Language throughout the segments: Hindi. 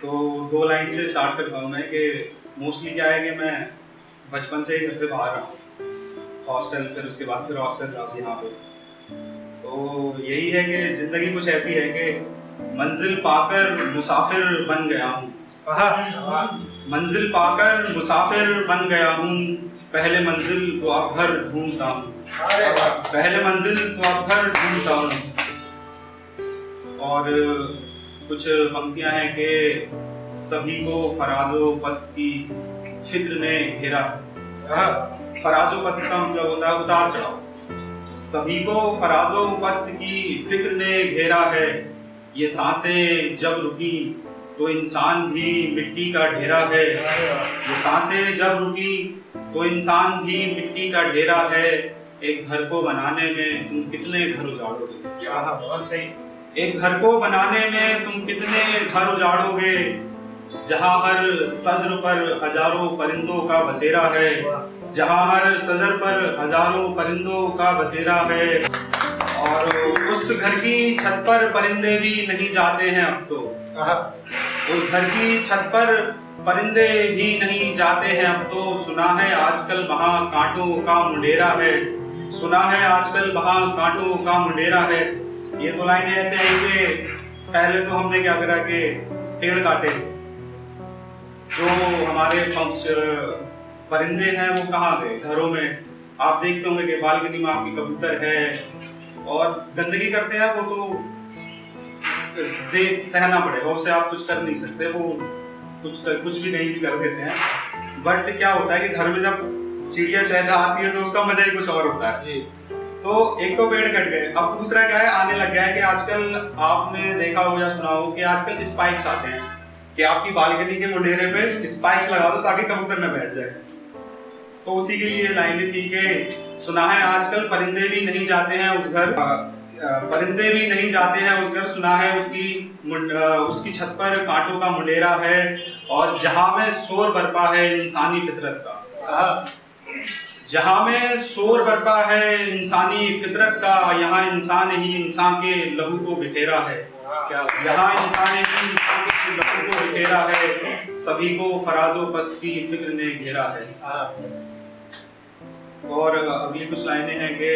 तो 2 लाइन से स्टार्ट करता हूँ मैं कि मोस्टली क्या है कि मैं बचपन से ही घर से बाहर रहा हूँ, हॉस्टल, फिर उसके बाद फिर हॉस्टल रहा यहाँ पे। तो यही है कि ज़िंदगी कुछ ऐसी है कि मंजिल पाकर मुसाफिर बन गया हूँ। मंजिल पाकर मुसाफिर बन गया हूँ, पहले मंजिल तो अब घर ढूंढता हूँ, पहले मंजिल तो अब घर ढूंढता हूँ। और कुछ पंक्तियां हैं कि सभी को फराजो पस्त की फिक्र ने घेरा। फराजो पस्त का मतलब होता है उतार चढ़ाव। सभी को फराजो पस्त की फिक्र ने घेरा है, ये सांसें जब रुकी तो इंसान भी मिट्टी का ढेरा है। ये सांसें जब रुकी तो इंसान भी मिट्टी का ढेरा है। एक घर को बनाने में तुम कितने घर उजाड़ोगे? एक घर को बनाने में तुम कितने घर उजाड़ोगे? जहाँ हर सजर पर हजारों परिंदों का बसेरा है, जहाँ हर सजर पर हजारों परिंदों का बसेरा है। और उस घर की छत पर परिंदे भी नहीं जाते हैं अब तो, उस घर की छत पर परिंदे भी नहीं जाते हैं अब तो। सुना है आजकल वहाँ कांटों का मुंडेरा है, सुना है आजकल वहाँ कांटों का मुंडेरा है। ये 2 लाइनें ऐसे हैं कि पहले तो हमने क्या करा कि पेड़ काटे, जो हमारे परिंदे हैं वो कहाँ गए? घरों में आप देखते होंगे कि बालकनी में आपकी कबूतर है और गंदगी करते हैं, वो तो देख सहना पड़ेगा, उससे आप कुछ कर नहीं सकते, वो कुछ भी कहीं भी कर देते हैं। बट क्या होता है कि घर में जब चिड़िया चहचहाती है तो उसका मजा ही कुछ और होता है। तो एक तो पेड़ कट गए, अब दूसरा क्या है, आने लग गया है कि आजकल आपने देखा हो या सुना हो कि आजकल स्पाइक्स आते हैं कि आपकी बालकनी के मुंडेरे पे स्पाइक्स लगा दो ताकि कबूतर न बैठ जाए। तो उसी के लिए लाइनें थी कि सुना है आजकल परिंदे भी नहीं जाते हैं उस घर, परिंदे भी नहीं जाते हैं उस घर। सुना है उसकी छत पर कांटों का मुंडेरा है, और जहां में शोर बरपा है इंसानी फितरत का, जहां में शोर बरपा है इंसानी फितरत का, यहाँ इंसान ही इंसान के लहू को बिखेरा है, यहाँ इंसान ही इंसान के लहू को बिखेरा है। सभी को फराजो पस्त की फिक्र ने घेरा है। और अगली कुछ लाइनें हैं कि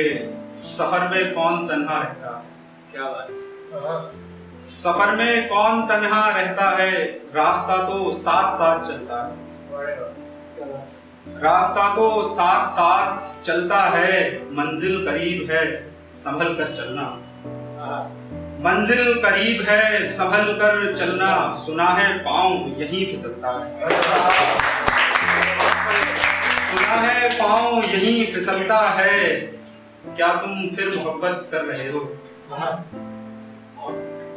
सफर में कौन तन्हा रहता है? क्या बात? सफर में कौन तन्हा रहता है, रास्ता तो साथ साथ चलता है, रास्ता तो साथ साथ चलता है। मंजिल करीब है संभल कर चलना, मंजिल करीब है संभल कर चलना। सुना है पाँव यहीं फिसलता है, सुना है पाँव यहीं फिसलता है। क्या तुम फिर मोहब्बत कर रहे हो?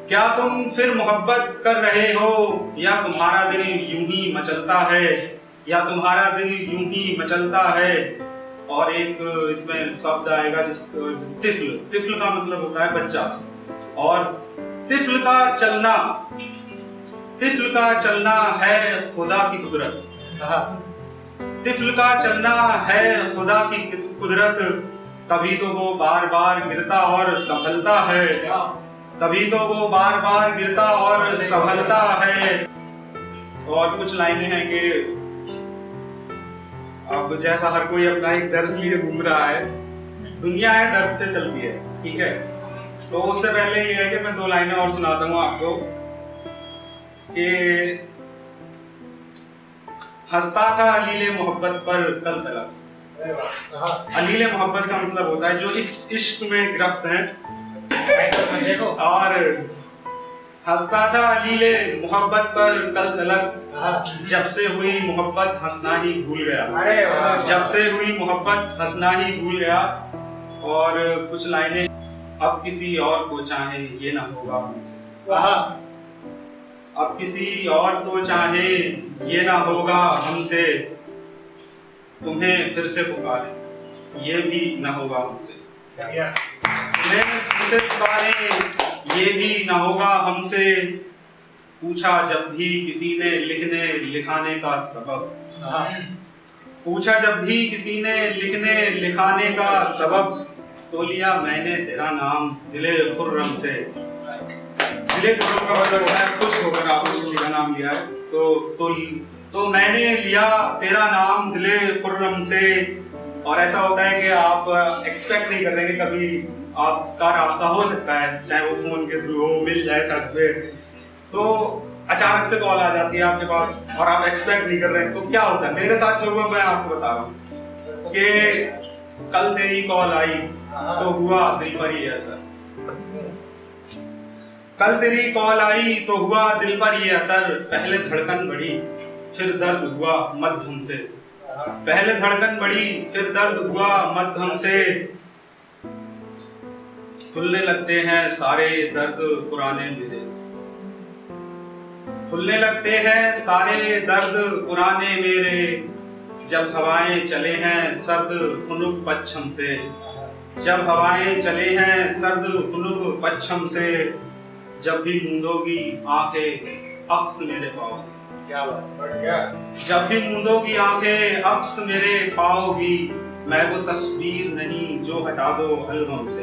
क्या तुम फिर मोहब्बत कर रहे हो, या तुम्हारा दिल यूं ही मचलता है, या तुम्हारा दिल यूं ही मचलता है। और एक इसमें शब्द आएगा तिफ्ल, तिफ्ल का मतलब होता है बच्चा, और तिफ्ल का चलना, तिफ्ल का चलना है खुदा की कुदरत, तिफ्ल का चलना है खुदा की कुदरत। तभी तो वो बार बार गिरता और संभलता है, तभी तो वो बार बार गिरता और संभलता है। और कुछ लाइनें हैं कि अब जैसा हर कोई अपना एक दर्द लिए घूम रहा है, दुनिया है दर्द से चलती है, ठीक है। तो उससे पहले ये है कि मैं 2 लाइनें और सुनाता हूँ आपको कि हंसता था अलीले मोहब्बत पर कल तलक। अलीले मोहब्बत का मतलब होता है जो इश्क में गिरफ्त है, और हंसता था अलीले मोहब्बत पर कल तलक। जब से हुई मोहब्बत हंसना ही भूल गया, जब से हुई मोहब्बत हंसना ही भूल गया। और कुछ लाइनें, अब किसी और को चाहे ये ना होगा हमसे, अब किसी और को चाहे ये ना होगा हमसे। तुम्हें फिर से पुकारे ये भी ना होगा हमसे, तुम्हें फिर से पुकारे ये भी ना होगा हमसे। पूछा जब भी किसी ने लिखने लिखाने का सबब, पूछा जब भी किसी ने लिखने लिखाने का सबब, तो लिया मैंने तेरा नाम दिले खुर्रम से। दिले खुर्रम का मतलब है खुश होकर आपने किसी का नाम नाम लिया है, तो मैंने लिया तेरा नाम दिले खुर्रम से। और ऐसा होता है कि आप एक्सपेक्ट नहीं कर रहे कि कभी आपका रास्ता हो सकता है, चाहे वो फोन के थ्रू हो, मिल जाए सड़क पे, तो अचानक से कॉल आ जाती है आपके पास और आप एक्सपेक्ट नहीं कर रहे हैं। तो क्या होता है, मेरे साथ जो हुआ मैं आपको बता रहा हूँ कि कल तेरी कॉल आई तो हुआ दिल पर ही असर। कल तेरी कॉल आई तो हुआ दिल पर ये असर, पहले धड़कन बढ़ी फिर दर्द हुआ मध्यम से। पहले धड़कन बढ़ी फिर दर्द हुआ मध्यम से। खुलने लगते हैं सारे दर्द पुराने मेरे, खुलने लगते हैं सारे दर्द पुराने मेरे। जब हवाएं चले हैं सर्द खुनुक पच्छम से, जब हवाएं चले हैं सर्द खुनुक पच्छम से। जब भी मूंदोगी आंखें अक्स मेरे पाओ, क्या बात, बढ़ गया। जब भी मूंदोगी आंखें अक्स मेरे पाओगी। मैं वो तस्वीर नहीं जो हटा दो एल्बम से।